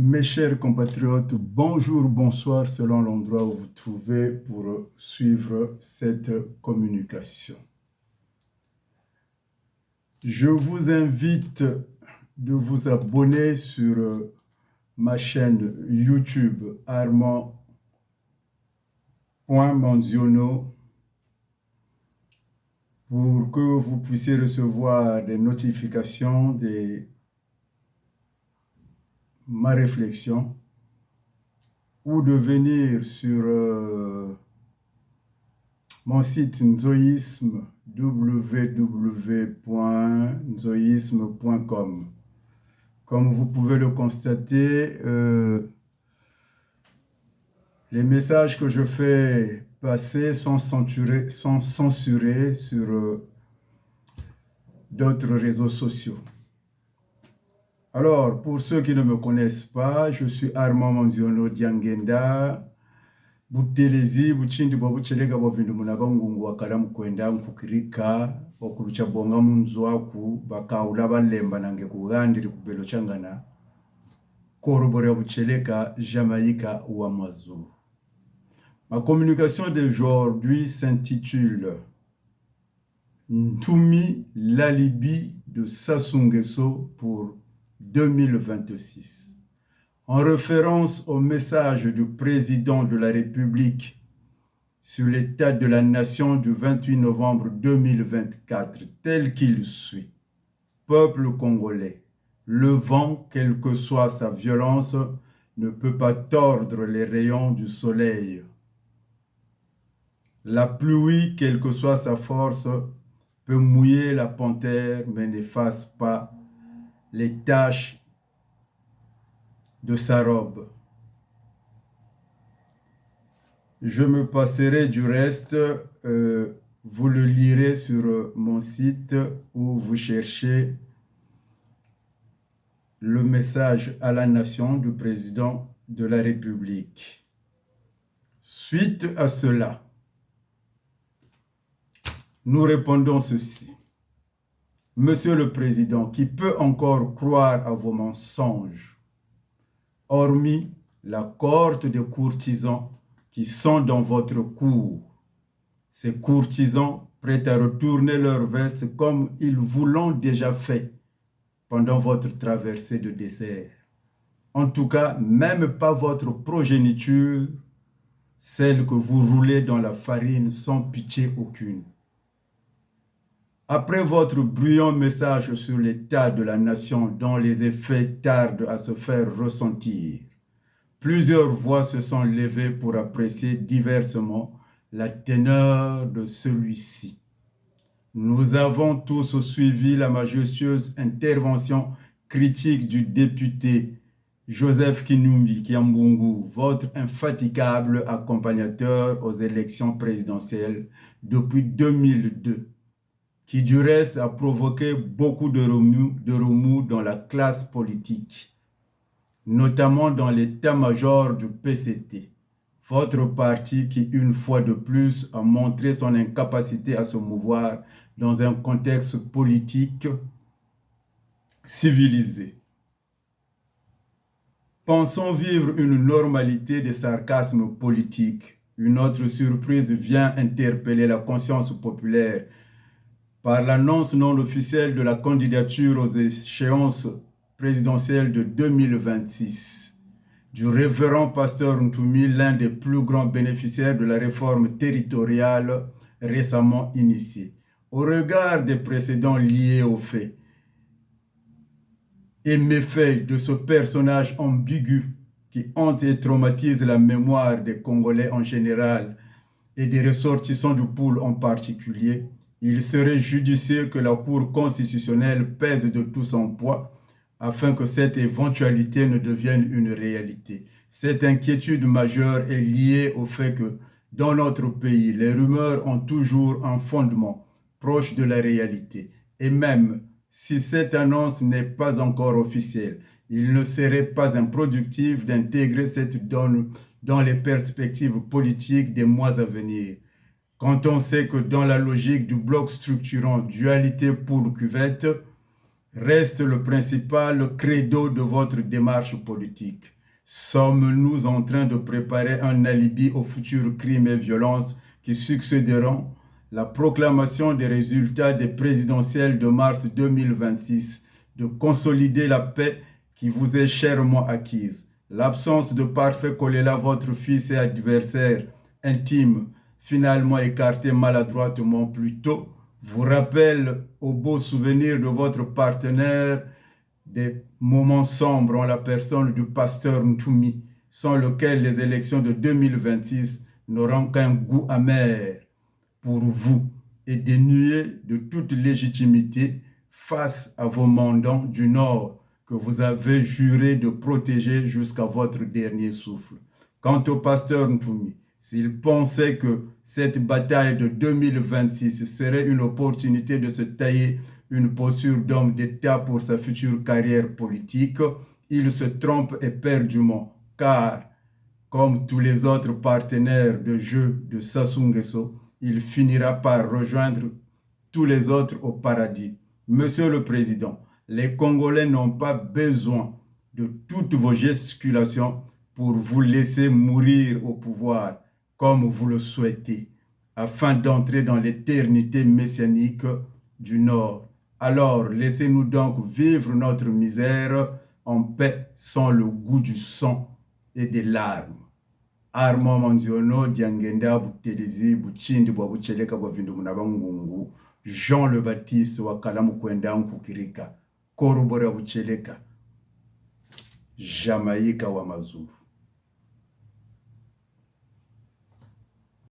Mes chers compatriotes, bonjour, bonsoir selon l'endroit où vous trouvez pour suivre cette communication. Je vous invite de vous abonner sur ma chaîne YouTube Armand.Manziono pour que vous puissiez recevoir des notifications de ma réflexion ou de venir sur mon site Nzoïsme, www.nzoïsme.com. Comme vous pouvez le constater, les messages que je fais passer sont censurés sur d'autres réseaux sociaux. Alors, pour ceux qui ne me connaissent pas, je suis Armand Manziono Diangenda. Butelezi buchindi bwa buchelega bwa vindu munabangungu wakala mukwenda nkukirika okulucha bonga munzwaku bakaula balemba nange kugandiri kubelo changana korobora bucheleka Jamaïca ou Amazou. Ma communication d'aujourd'hui s'intitule Ntumi la Libye de Sassou Nguesso pour 2026. En référence au message du président de la République sur l'état de la nation du 28 novembre 2024, tel qu'il suit. Peuple congolais, le vent, quelle que soit sa violence, ne peut pas tordre les rayons du soleil. La pluie, quelle que soit sa force, peut mouiller la panthère, mais n'efface pas les taches de sa robe. Je me passerai du reste, vous le lirez sur mon site où vous cherchez le message à la nation du président de la République. Suite à cela, nous répondons ceci. Monsieur le Président, qui peut encore croire à vos mensonges, hormis la cohorte de courtisans qui sont dans votre cour. Ces courtisans prêts à retourner leur veste comme ils vous l'ont déjà fait pendant votre traversée de désert. En tout cas, même pas votre progéniture, celle que vous roulez dans la farine sans pitié aucune. Après votre bruyant message sur l'état de la nation dont les effets tardent à se faire ressentir, plusieurs voix se sont levées pour apprécier diversement la teneur de celui-ci. Nous avons tous suivi la majestueuse intervention critique du député Joseph Kinumbi Kiambungu, votre infatigable accompagnateur aux élections présidentielles depuis 2002. Qui du reste a provoqué beaucoup de remous dans la classe politique, notamment dans l'état-major du PCT, votre parti qui, une fois de plus, a montré son incapacité à se mouvoir dans un contexte politique civilisé. Pensons vivre une normalité de sarcasme politique. Une autre surprise vient interpeller la conscience populaire par l'annonce non officielle de la candidature aux échéances présidentielles de 2026 du révérend pasteur Ntumi, l'un des plus grands bénéficiaires de la réforme territoriale récemment initiée. Au regard des précédents liés aux faits et méfaits de ce personnage ambigu qui hante et traumatise la mémoire des Congolais en général et des ressortissants du pôle en particulier, il serait judicieux que la Cour constitutionnelle pèse de tout son poids afin que cette éventualité ne devienne une réalité. Cette inquiétude majeure est liée au fait que, dans notre pays, les rumeurs ont toujours un fondement proche de la réalité. Et même si cette annonce n'est pas encore officielle, il ne serait pas improductif d'intégrer cette donne dans les perspectives politiques des mois à venir. Quand on sait que dans la logique du bloc structurant dualité pour cuvette, reste le principal credo de votre démarche politique. Sommes-nous en train de préparer un alibi aux futurs crimes et violences qui succéderont? La proclamation des résultats des présidentielles de mars 2026, de consolider la paix qui vous est chèrement acquise. L'absence de parfait choléra, votre fils et adversaire intime, finalement écarté maladroitement plus tôt, vous rappelle au beau souvenir de votre partenaire des moments sombres en la personne du pasteur Ntoumi, sans lequel les élections de 2026 n'auront qu'un goût amer pour vous et dénué de toute légitimité face à vos mandants du Nord que vous avez juré de protéger jusqu'à votre dernier souffle. Quant au pasteur Ntoumi, s'il pensait que cette bataille de 2026 serait une opportunité de se tailler une posture d'homme d'État pour sa future carrière politique, il se trompe éperdument, car, comme tous les autres partenaires de jeu de Sassou Nguesso, il finira par rejoindre tous les autres au paradis. Monsieur le Président, les Congolais n'ont pas besoin de toutes vos gesticulations pour vous laisser mourir au pouvoir comme vous le souhaitez, afin d'entrer dans l'éternité messianique du Nord. Alors, laissez-nous donc vivre notre misère en paix sans le goût du sang et des larmes. Armand Manziono, Diangenda, Boutelezi, Bouchindi, Boucheleka, Bovindu Munabangungu, Jean le Baptiste, Wakalamu Kwenda Nkukirika, Korobora Boucheleka, Jamaïka Wamazuru.